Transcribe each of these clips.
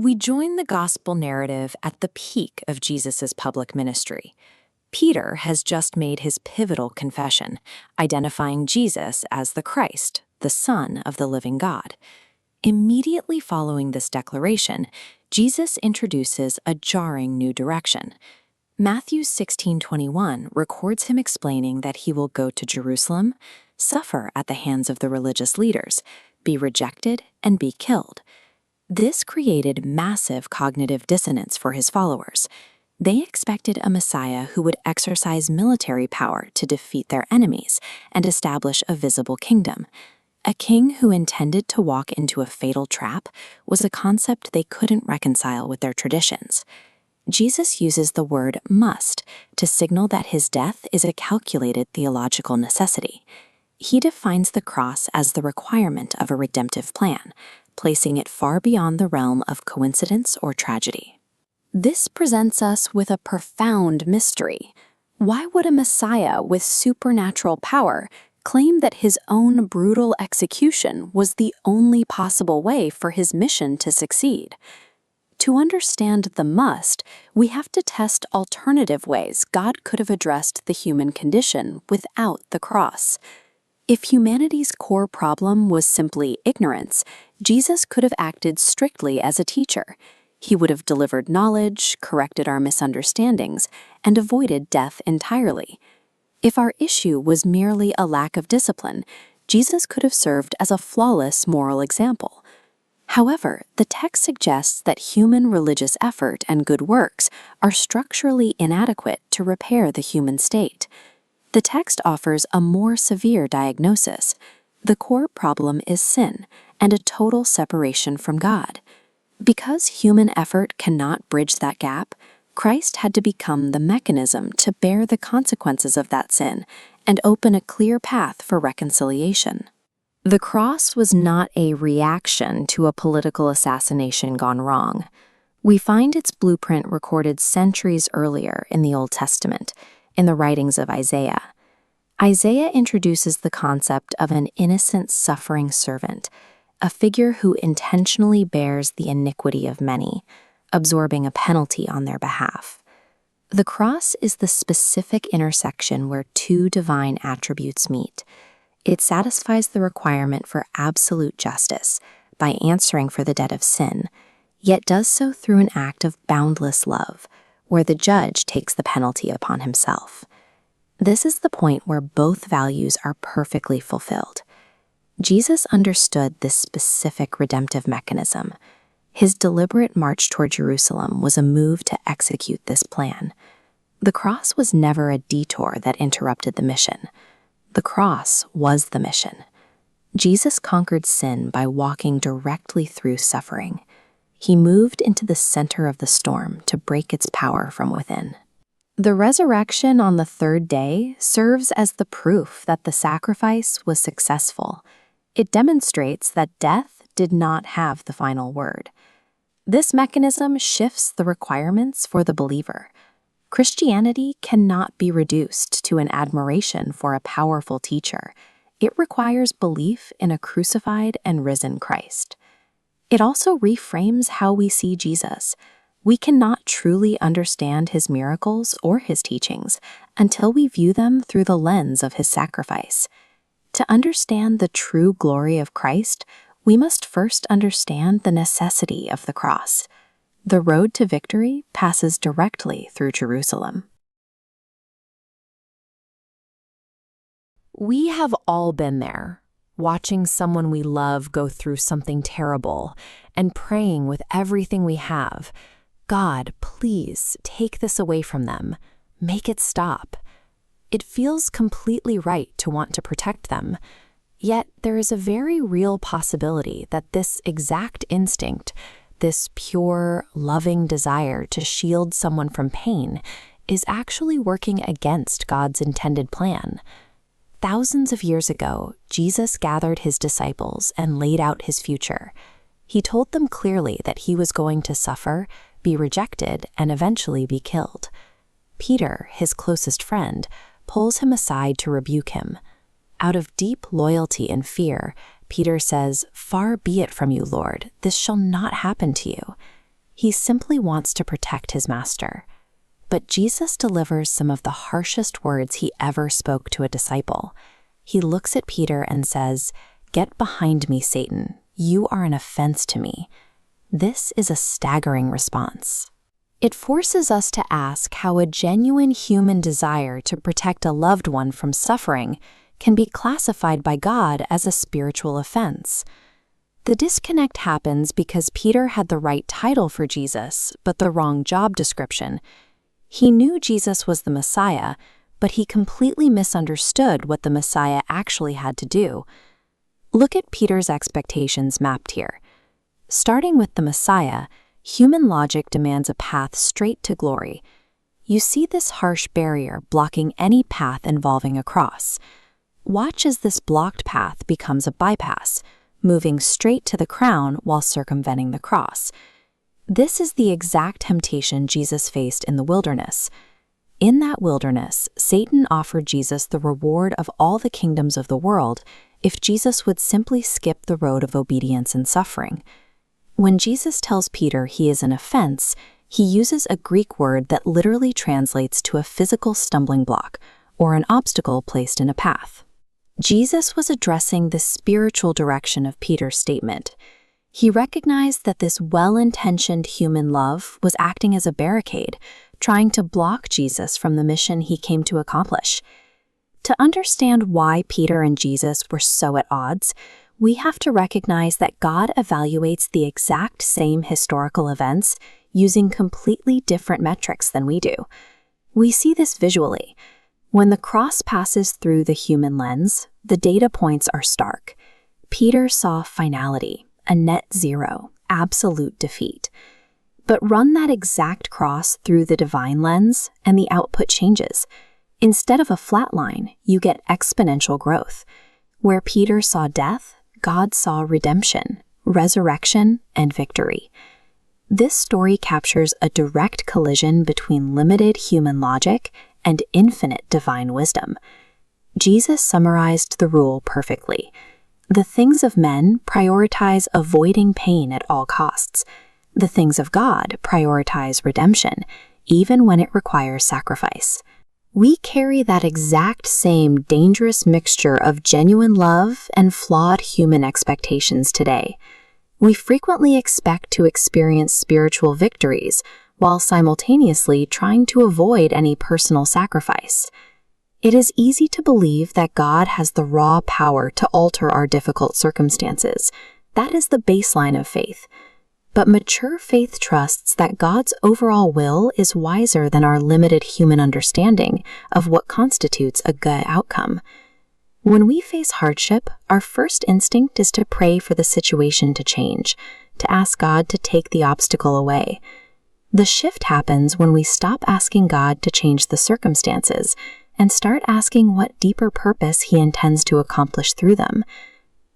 We join the gospel narrative at the peak of Jesus' public ministry. Peter has just made his pivotal confession, identifying Jesus as the Christ, the Son of the living God. Immediately following this declaration, Jesus introduces a jarring new direction. Matthew 16:21 records him explaining that he will go to Jerusalem, suffer at the hands of the religious leaders, be rejected, and be killed. This created massive cognitive dissonance for his followers. They expected a Messiah who would exercise military power to defeat their enemies and establish a visible kingdom. A king who intended to walk into a fatal trap was a concept they couldn't reconcile with their traditions. Jesus uses the word must to signal that his death is a calculated theological necessity. He defines the cross as the requirement of a redemptive plan, placing it far beyond the realm of coincidence or tragedy. This presents us with a profound mystery. Why would a Messiah with supernatural power claim that his own brutal execution was the only possible way for his mission to succeed? To understand the must, we have to test alternative ways God could have addressed the human condition without the cross. If humanity's core problem was simply ignorance, Jesus could have acted strictly as a teacher. He would have delivered knowledge, corrected our misunderstandings, and avoided death entirely. If our issue was merely a lack of discipline, Jesus could have served as a flawless moral example. However, the text suggests that human religious effort and good works are structurally inadequate to repair the human state. The text offers a more severe diagnosis. The core problem is sin and a total separation from God. Because human effort cannot bridge that gap, Christ had to become the mechanism to bear the consequences of that sin and open a clear path for reconciliation. The cross was not a reaction to a political assassination gone wrong. We find its blueprint recorded centuries earlier in the Old Testament, in the writings of Isaiah. Isaiah introduces the concept of an innocent suffering servant, a figure who intentionally bears the iniquity of many, absorbing a penalty on their behalf. The cross is the specific intersection where two divine attributes meet. It satisfies the requirement for absolute justice by answering for the debt of sin, yet does so through an act of boundless love, where the judge takes the penalty upon himself. This is the point where both values are perfectly fulfilled. Jesus understood this specific redemptive mechanism. His deliberate march toward Jerusalem was a move to execute this plan. The cross was never a detour that interrupted the mission. The cross was the mission. Jesus conquered sin by walking directly through suffering. He moved into the center of the storm to break its power from within. The resurrection on the third day serves as the proof that the sacrifice was successful. It demonstrates that death did not have the final word. This mechanism shifts the requirements for the believer. Christianity cannot be reduced to an admiration for a powerful teacher. It requires belief in a crucified and risen Christ. It also reframes how we see Jesus. We cannot truly understand his miracles or his teachings until we view them through the lens of his sacrifice. To understand the true glory of Christ, we must first understand the necessity of the cross. The road to victory passes directly through Jerusalem. We have all been there, watching someone we love go through something terrible and praying with everything we have, God, please take this away from them. Make it stop. It feels completely right to want to protect them. Yet there is a very real possibility that this exact instinct, this pure, loving desire to shield someone from pain, is actually working against God's intended plan. Thousands of years ago, Jesus gathered his disciples and laid out his future. He told them clearly that he was going to suffer, be rejected, and eventually be killed. Peter, his closest friend, pulls him aside to rebuke him. Out of deep loyalty and fear, Peter says, "Far be it from you, Lord, this shall not happen to you." He simply wants to protect his master. But Jesus delivers some of the harshest words he ever spoke to a disciple. He looks at Peter and says, "Get behind me, Satan. You are an offense to me." This is a staggering response. It forces us to ask how a genuine human desire to protect a loved one from suffering can be classified by God as a spiritual offense. The disconnect happens because Peter had the right title for Jesus, but the wrong job description. He knew Jesus was the Messiah, but he completely misunderstood what the Messiah actually had to do. Look at Peter's expectations mapped here. Starting with the Messiah, human logic demands a path straight to glory. You see this harsh barrier blocking any path involving a cross. Watch as this blocked path becomes a bypass, moving straight to the crown while circumventing the cross. This is the exact temptation Jesus faced in the wilderness. In that wilderness, Satan offered Jesus the reward of all the kingdoms of the world if Jesus would simply skip the road of obedience and suffering. When Jesus tells Peter he is an offense, he uses a Greek word that literally translates to a physical stumbling block or an obstacle placed in a path. Jesus was addressing the spiritual direction of Peter's statement. He recognized that this well-intentioned human love was acting as a barricade, trying to block Jesus from the mission he came to accomplish. To understand why Peter and Jesus were so at odds, we have to recognize that God evaluates the exact same historical events using completely different metrics than we do. We see this visually. When the cross passes through the human lens, the data points are stark. Peter saw finality, a net zero, absolute defeat. But run that exact cross through the divine lens, and the output changes. Instead of a flat line, you get exponential growth. Where Peter saw death, God saw redemption, resurrection, and victory. This story captures a direct collision between limited human logic and infinite divine wisdom. Jesus summarized the rule perfectly. The things of men prioritize avoiding pain at all costs. The things of God prioritize redemption, even when it requires sacrifice. We carry that exact same dangerous mixture of genuine love and flawed human expectations today. We frequently expect to experience spiritual victories while simultaneously trying to avoid any personal sacrifice. It is easy to believe that God has the raw power to alter our difficult circumstances. That is the baseline of faith. But mature faith trusts that God's overall will is wiser than our limited human understanding of what constitutes a good outcome. When we face hardship, our first instinct is to pray for the situation to change, to ask God to take the obstacle away. The shift happens when we stop asking God to change the circumstances and start asking what deeper purpose He intends to accomplish through them.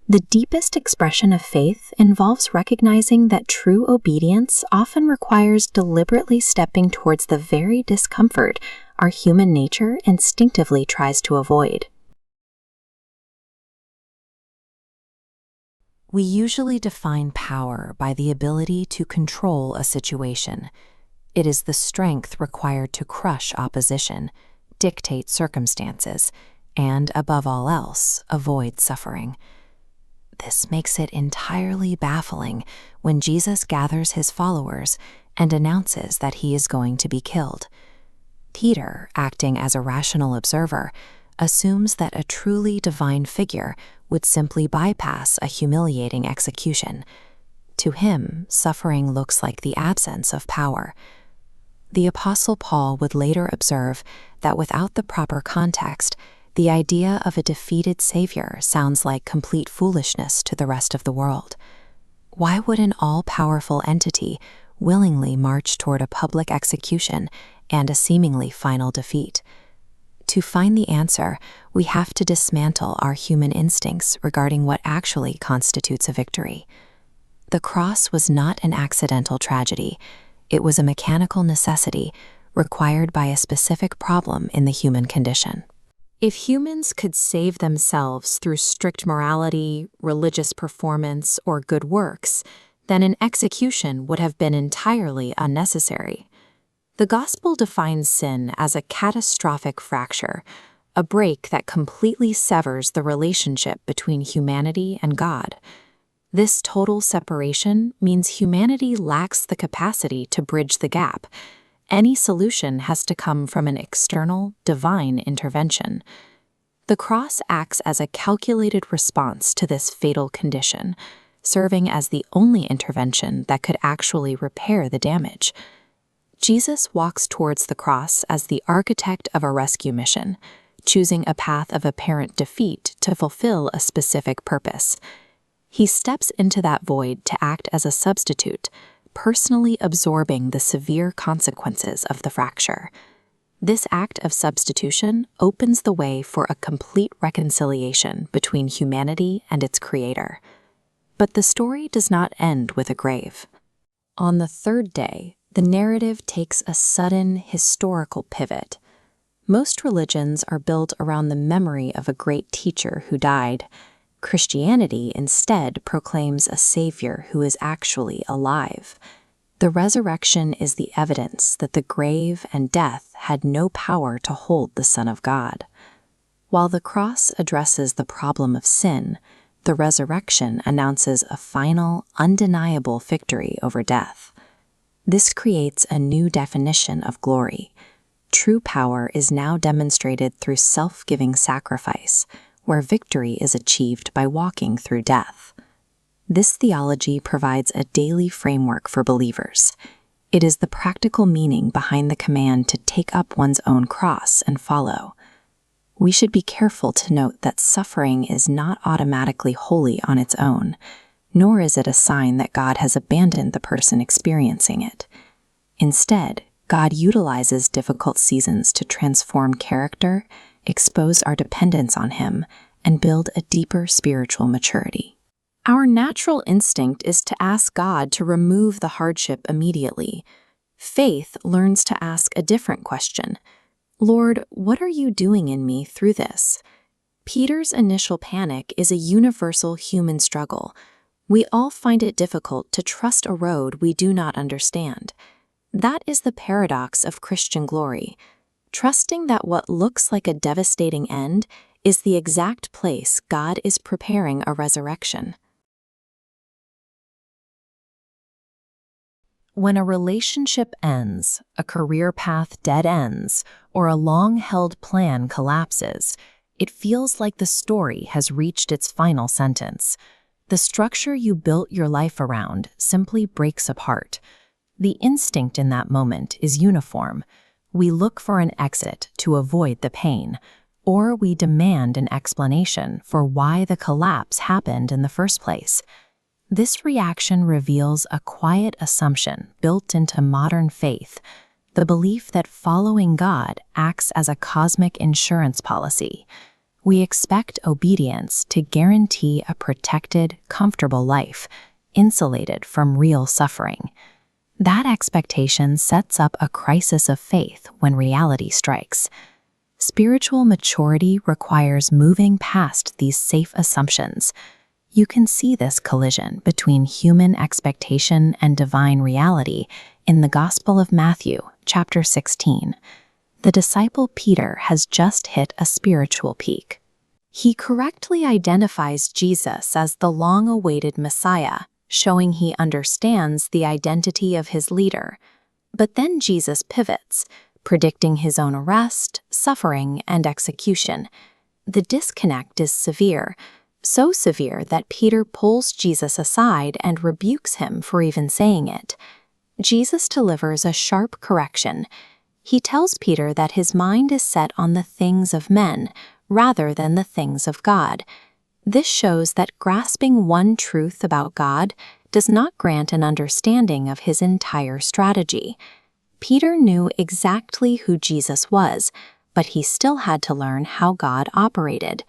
The deepest expression of faith involves recognizing that true obedience often requires deliberately stepping towards the very discomfort our human nature instinctively tries to avoid. We usually define power by the ability to control a situation. It is the strength required to crush opposition, dictate circumstances, and, above all else, avoid suffering. This makes it entirely baffling when Jesus gathers his followers and announces that he is going to be killed. Peter, acting as a rational observer, assumes that a truly divine figure would simply bypass a humiliating execution. To him, suffering looks like the absence of power. The Apostle Paul would later observe that without the proper context, the idea of a defeated Savior sounds like complete foolishness to the rest of the world. Why would an all-powerful entity willingly march toward a public execution and a seemingly final defeat? To find the answer, we have to dismantle our human instincts regarding what actually constitutes a victory. The cross was not an accidental tragedy. It was a mechanical necessity required by a specific problem in the human condition. If humans could save themselves through strict morality, religious performance, or good works, then an execution would have been entirely unnecessary. The gospel defines sin as a catastrophic fracture, a break that completely severs the relationship between humanity and God. This total separation means humanity lacks the capacity to bridge the gap. Any solution has to come from an external, divine intervention. The cross acts as a calculated response to this fatal condition, serving as the only intervention that could actually repair the damage. Jesus walks towards the cross as the architect of a rescue mission, choosing a path of apparent defeat to fulfill a specific purpose. He steps into that void to act as a substitute, personally absorbing the severe consequences of the fracture. This act of substitution opens the way for a complete reconciliation between humanity and its Creator. But the story does not end with a grave. On the third day, the narrative takes a sudden historical pivot. Most religions are built around the memory of a great teacher who died. Christianity instead proclaims a Savior who is actually alive. The resurrection is the evidence that the grave and death had no power to hold the Son of God. While the cross addresses the problem of sin, the resurrection announces a final, undeniable victory over death. This creates a new definition of glory. True power is now demonstrated through self-giving sacrifice, where victory is achieved by walking through death. This theology provides a daily framework for believers. It is the practical meaning behind the command to take up one's own cross and follow. We should be careful to note that suffering is not automatically holy on its own, nor is it a sign that God has abandoned the person experiencing it. Instead, God utilizes difficult seasons to transform character, expose our dependence on Him, and build a deeper spiritual maturity. Our natural instinct is to ask God to remove the hardship immediately. Faith learns to ask a different question. Lord, what are you doing in me through this? Peter's initial panic is a universal human struggle. We all find it difficult to trust a road we do not understand. That is the paradox of Christian glory, trusting that what looks like a devastating end is the exact place God is preparing a resurrection. When a relationship ends, a career path dead ends, or a long-held plan collapses, it feels like the story has reached its final sentence. The structure you built your life around simply breaks apart. The instinct in that moment is uniform. We look for an exit to avoid the pain, or we demand an explanation for why the collapse happened in the first place. This reaction reveals a quiet assumption built into modern faith, the belief that following God acts as a cosmic insurance policy. We expect obedience to guarantee a protected, comfortable life, insulated from real suffering. That expectation sets up a crisis of faith when reality strikes. Spiritual maturity requires moving past these safe assumptions. You can see this collision between human expectation and divine reality in the Gospel of Matthew, chapter 16. The disciple Peter has just hit a spiritual peak. He correctly identifies Jesus as the long-awaited Messiah, showing he understands the identity of his leader. But then Jesus pivots, predicting his own arrest, suffering, and execution. The disconnect is severe, so severe that Peter pulls Jesus aside and rebukes him for even saying it. Jesus delivers a sharp correction. He tells Peter that his mind is set on the things of men rather than the things of God. This shows that grasping one truth about God does not grant an understanding of his entire strategy. Peter knew exactly who Jesus was, but he still had to learn how God operated.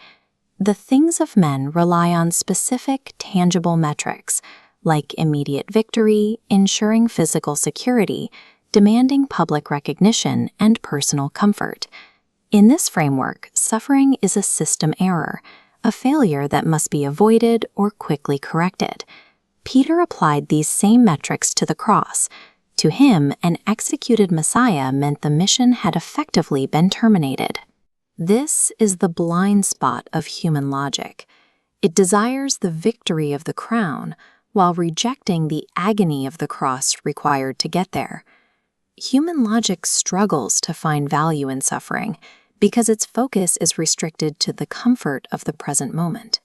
The things of men rely on specific, tangible metrics, like immediate victory, ensuring physical security, demanding public recognition, and personal comfort. In this framework, suffering is a system error, a failure that must be avoided or quickly corrected. Peter applied these same metrics to the cross. To him, an executed Messiah meant the mission had effectively been terminated. This is the blind spot of human logic. It desires the victory of the crown while rejecting the agony of the cross required to get there. Human logic struggles to find value in suffering because its focus is restricted to the comfort of the present moment.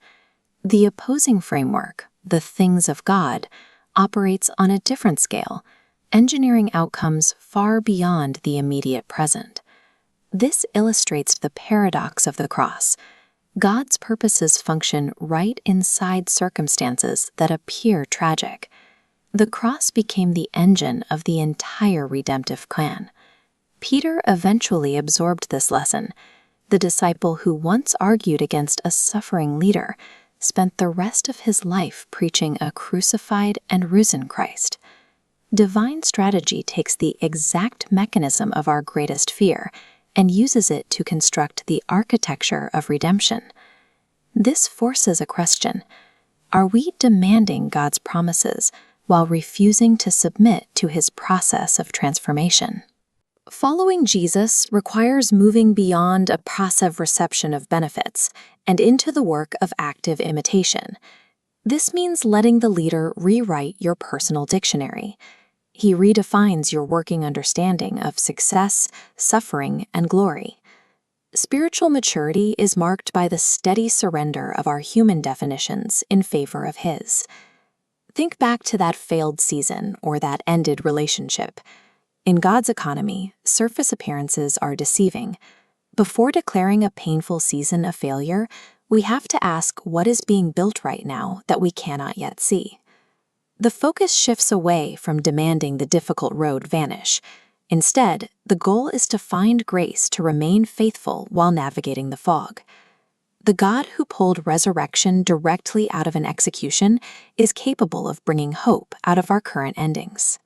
The opposing framework, the things of God, operates on a different scale, engineering outcomes far beyond the immediate present. This illustrates the paradox of the cross. God's purposes function right inside circumstances that appear tragic. The cross became the engine of the entire redemptive plan. Peter eventually absorbed this lesson. The disciple who once argued against a suffering leader spent the rest of his life preaching a crucified and risen Christ. Divine strategy takes the exact mechanism of our greatest fear and uses it to construct the architecture of redemption. This forces a question: are we demanding God's promises while refusing to submit to his process of transformation? Following Jesus requires moving beyond a passive reception of benefits and into the work of active imitation. This means letting the leader rewrite your personal dictionary. He redefines your working understanding of success, suffering, and glory. Spiritual maturity is marked by the steady surrender of our human definitions in favor of his. Think back to that failed season or that ended relationship. In God's economy, surface appearances are deceiving. Before declaring a painful season a failure, we have to ask what is being built right now that we cannot yet see. The focus shifts away from demanding the difficult road vanish. Instead, the goal is to find grace to remain faithful while navigating the fog. The God who pulled resurrection directly out of an execution is capable of bringing hope out of our current endings.